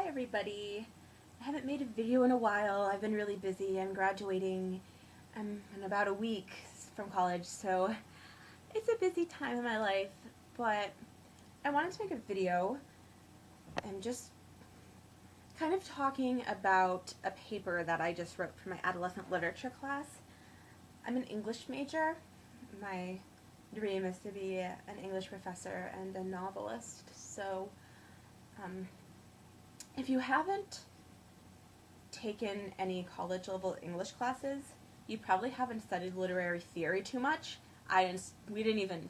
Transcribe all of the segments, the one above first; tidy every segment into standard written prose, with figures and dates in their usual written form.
everybody. I haven't made a video in a while. I've been really busy. I'm graduating in about a week from college, so it's a busy time in my life, but I wanted to make a video and just kind of talking about a paper that I just wrote for my adolescent literature class. I'm an English major. My dream is to be an English professor and a novelist, so if you haven't taken any college-level English classes, you probably haven't studied literary theory too much. We didn't even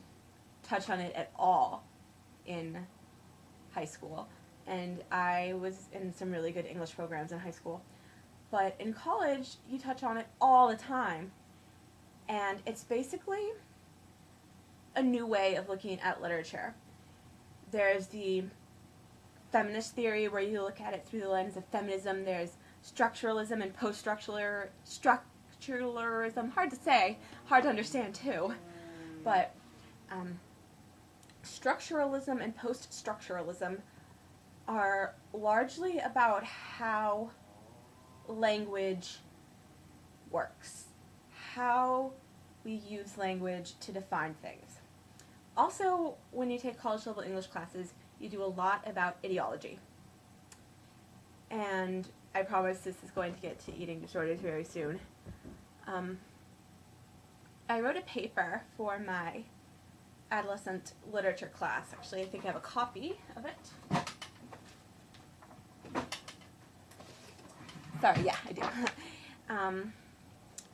touch on it at all in high school, and I was in some really good English programs in high school. But in college, you touch on it all the time, and it's basically a new way of looking at literature. There's the feminist theory where you look at it through the lens of feminism. There's structuralism and post-structuralism. Hard to say, hard to understand too. But structuralism and post-structuralism are largely about how language works, how we use language to define things. Also, when you take college-level English classes, you do a lot about ideology. And I promise this is going to get to eating disorders very soon. I wrote a paper for my adolescent literature class. Actually, I think I have a copy of it. Sorry, yeah, I do.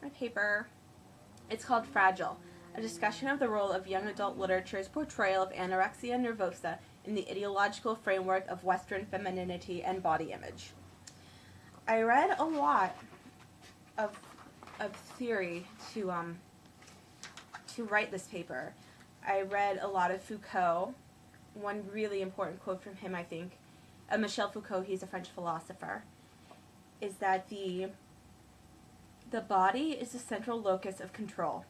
My paper, it's called Fragile, a discussion of the role of young adult literature's portrayal of anorexia nervosa in the ideological framework of Western femininity and body image. I read a lot of theory to write this paper. I read a lot of Foucault. One really important quote from him, I think, Michel Foucault, he's a French philosopher, is that the body is the central locus of control.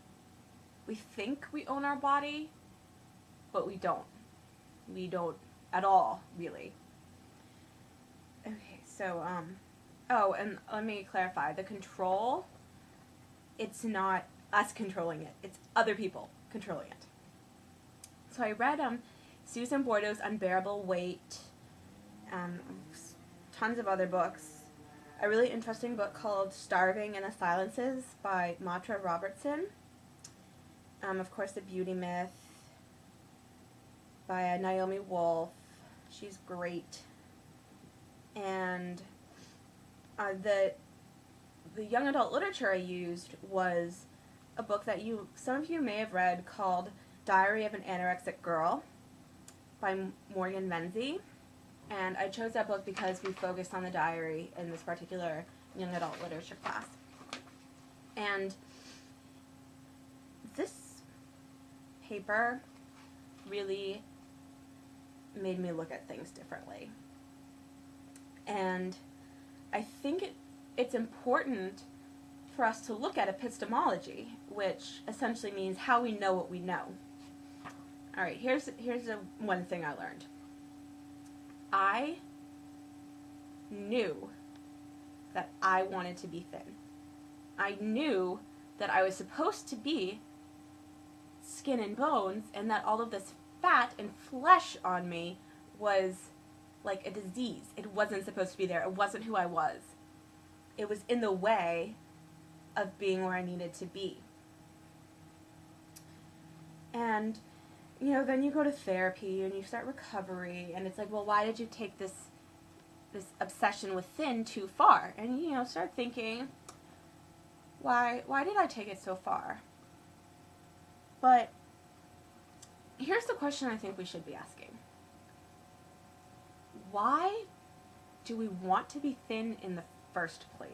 We think we own our body, but we don't. We don't at all, really. Okay, so, oh, and let me clarify. The control, it's not us controlling it. It's other people controlling it. So I read Susan Bordeaux's Unbearable Weight, tons of other books. A really interesting book called Starving in the Silences by Matra Robertson. Of course, The Beauty Myth by Naomi Wolf. She's great. And the young adult literature I used was a book that some of you may have read called Diary of an Anorexic Girl by Morgan Menzies. And I chose that book because we focused on the diary in this particular young adult literature class. And this paper really made me look at things differently. And I think it's important for us to look at epistemology, which essentially means how we know what we know. All right, here's one thing I learned. I knew that I wanted to be thin. I knew that I was supposed to be skin and bones, and that all of this fat and flesh on me was like a disease. It wasn't supposed to be there. It wasn't who I was. It was in the way of being where I needed to be. And then you go to therapy and you start recovery, and it's like, well, why did you take this obsession with thin too far? And start thinking, why did I take it so far? But here's the question I think we should be asking. Why do we want to be thin in the first place?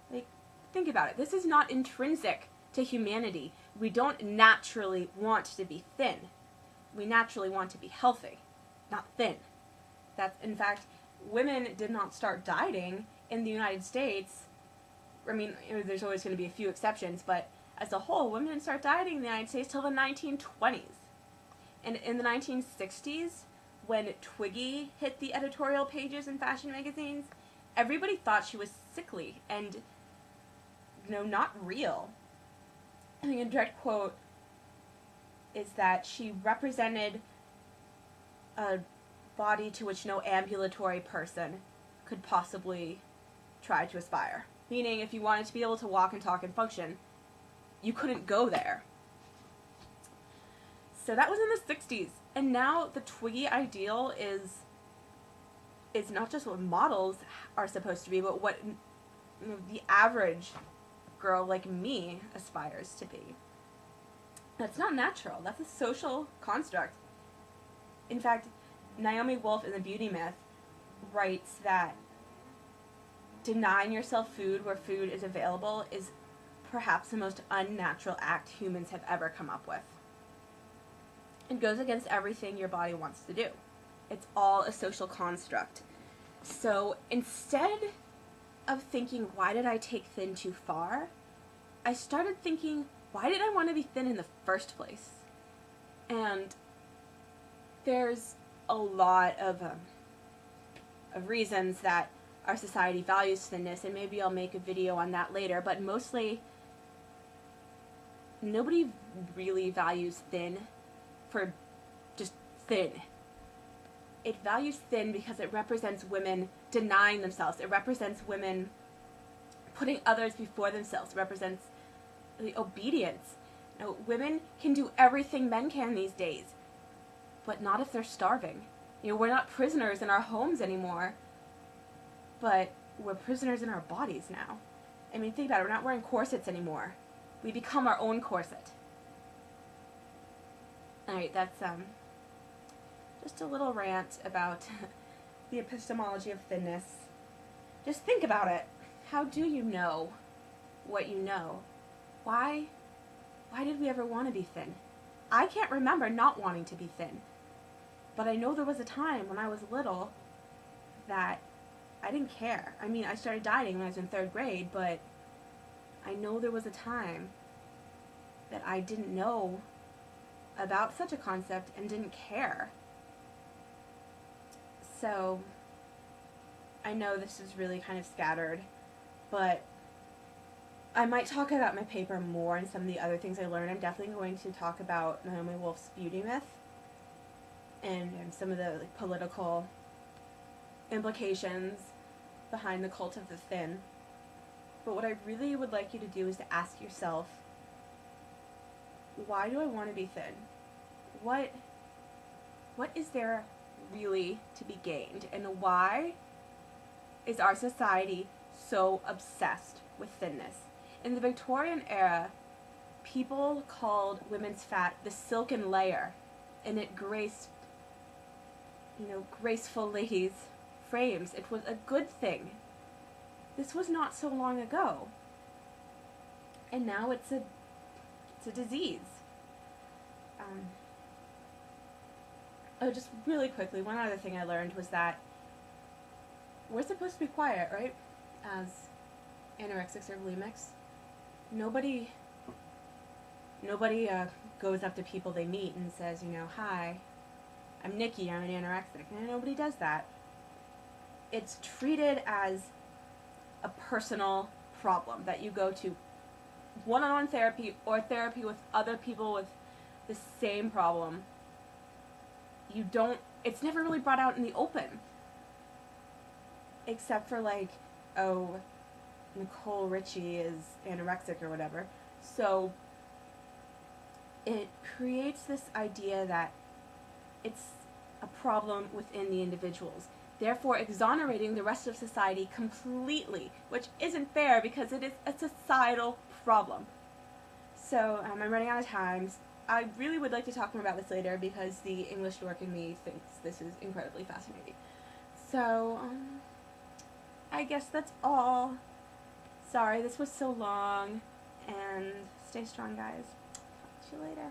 Like, think about it. This is not intrinsic to humanity. We don't naturally want to be thin. We naturally want to be healthy, not thin. In fact, women did not start dieting in the United States. I mean, there's always going to be a few exceptions, but as a whole, women didn't start dieting in the United States till the 1920s. And in the 1960s, when Twiggy hit the editorial pages in fashion magazines, everybody thought she was sickly and, not real. I think a direct quote is that she represented a body to which no ambulatory person could possibly try to aspire. Meaning, if you wanted to be able to walk and talk and function, you couldn't go there. So that was in the 60s. And now the Twiggy ideal is not just what models are supposed to be, but what the average girl like me aspires to be. That's not natural. That's a social construct. In fact, Naomi Wolf in The Beauty Myth writes that denying yourself food where food is available is perhaps the most unnatural act humans have ever come up with. It goes against everything your body wants to do. It's all a social construct. So instead of thinking, why did I take thin too far, I started thinking, why did I want to be thin in the first place? And there's a lot of reasons that our society values thinness, and maybe I'll make a video on that later, but mostly nobody really values thin for just thin. It values thin because it represents women denying themselves. It represents women putting others before themselves. It represents the obedience. Women can do everything men can these days, but not if they're starving. We're not prisoners in our homes anymore, but we're prisoners in our bodies now. I mean, think about it. We're not wearing corsets anymore. We become our own corset. Alright, that's just a little rant about the epistemology of thinness. Just think about it. How do you know what you know? Why did we ever want to be thin? I can't remember not wanting to be thin. But I know there was a time when I was little that I didn't care. I mean, I started dieting when I was in 3rd grade, but I know there was a time that I didn't know about such a concept and didn't care. So, I know this is really kind of scattered, but I might talk about my paper more and some of the other things I learned. I'm definitely going to talk about Naomi Wolf's Beauty Myth and some of the political implications behind the cult of the thin. But what I really would like you to do is to ask yourself, why do I want to be thin? What is there really to be gained? And why is our society so obsessed with thinness? In the Victorian era, people called women's fat the silken layer, and it graced, graceful ladies' frames. It was a good thing. This was not so long ago. And now it's a disease. Just really quickly, one other thing I learned was that we're supposed to be quiet, right? As anorexics or bulimics. Nobody goes up to people they meet and says, hi, I'm Nikki, I'm an anorexic. And nobody does that. It's treated as a personal problem that you go to one-on-one therapy or therapy with other people with the same problem. It's never really brought out in the open. Except for Nicole Richie is anorexic or whatever. So it creates this idea that it's a problem within the individuals, therefore exonerating the rest of society completely, which isn't fair because it is a societal problem. So I'm running out of time. I really would like to talk more about this later because the English dork in me thinks this is incredibly fascinating. So I guess that's all. Sorry this was so long, and stay strong, guys. Talk to you later.